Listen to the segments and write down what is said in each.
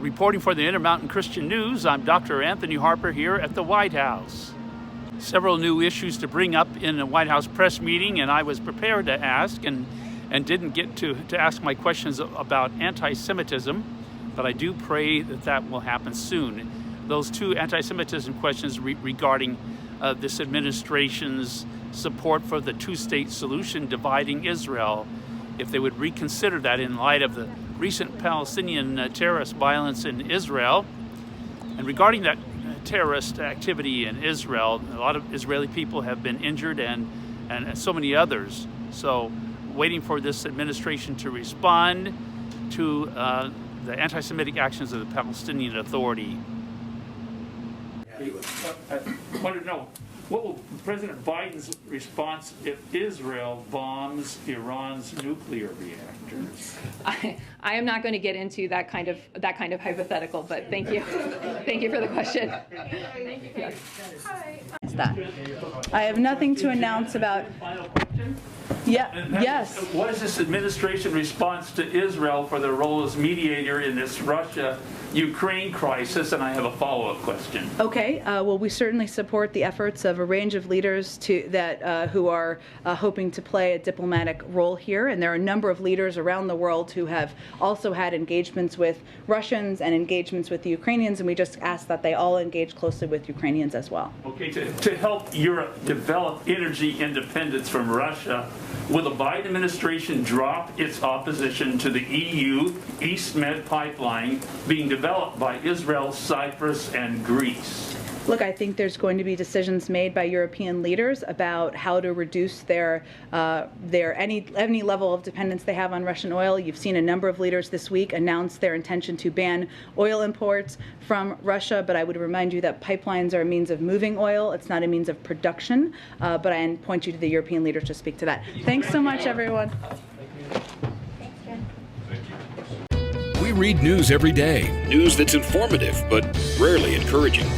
Reporting for the Intermountain Christian News, I'm Dr. Anthony Harper here at the White House. Several new issues to bring up in the White House press meeting, and I was prepared to ask and didn't get to ask my questions about anti-Semitism, but I do pray that will happen soon. Those two anti-Semitism questions regarding this administration's support for the two-state solution dividing Israel, if they would reconsider that in light of the recent Palestinian terrorist violence in Israel. And regarding that terrorist activity in Israel, a lot of Israeli people have been injured and so many others. So waiting for this administration to respond to the anti-Semitic actions of the Palestinian Authority. I wanted to know, what will President Biden's response if Israel bombs Iran's nuclear reactors? I am not going to get into that kind of hypothetical, but thank you. Thank you for the question. Thank you. Hi. I have nothing to announce about. Final question? Yes. What is this administration response to Israel for their role as mediator in this Russia-Ukraine crisis? And I have a follow-up question. Okay. Well, we certainly support the efforts of a range of leaders who are hoping to play a diplomatic role here. And there are a number of leaders around the world who have also had engagements with Russians and engagements with the Ukrainians, and we just ask that they all engage closely with Ukrainians as well. Okay. To help Europe develop energy independence from Russia, will the Biden administration drop its opposition to the EU East Med pipeline being developed by Israel, Cyprus, and Greece? Look, I think there's going to be decisions made by European leaders about how to reduce their any level of dependence they have on Russian oil. You've seen a number of leaders this week announce their intention to ban oil imports from Russia, but I would remind you that pipelines are a means of moving oil. It's not a means of production, but I point you to the European leaders to speak to that. Thanks so much, everyone. We read news every day, news that's informative but rarely encouraging.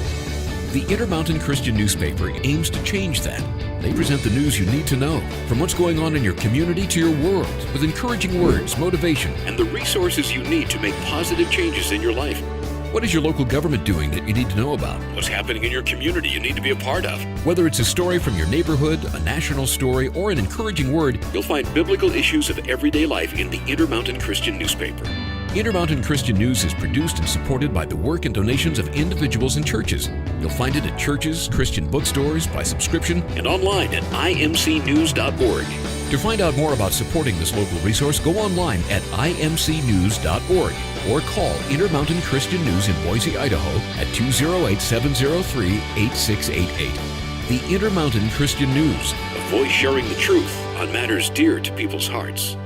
The Intermountain Christian newspaper aims to change that. They present the news you need to know, from what's going on in your community to your world, with encouraging words, motivation, and the resources you need to make positive changes in your life. What is your local government doing that you need to know about? What's happening in your community you need to be a part of? Whether it's a story from your neighborhood, a national story, or an encouraging word, you'll find biblical issues of everyday life in the Intermountain Christian newspaper. Intermountain Christian News is produced and supported by the work and donations of individuals and churches. You'll find it at churches, Christian bookstores, by subscription, and online at imcnews.org. To find out more about supporting this local resource, go online at imcnews.org or call Intermountain Christian News in Boise, Idaho at 208-703-8688. The Intermountain Christian News, a voice sharing the truth on matters dear to people's hearts.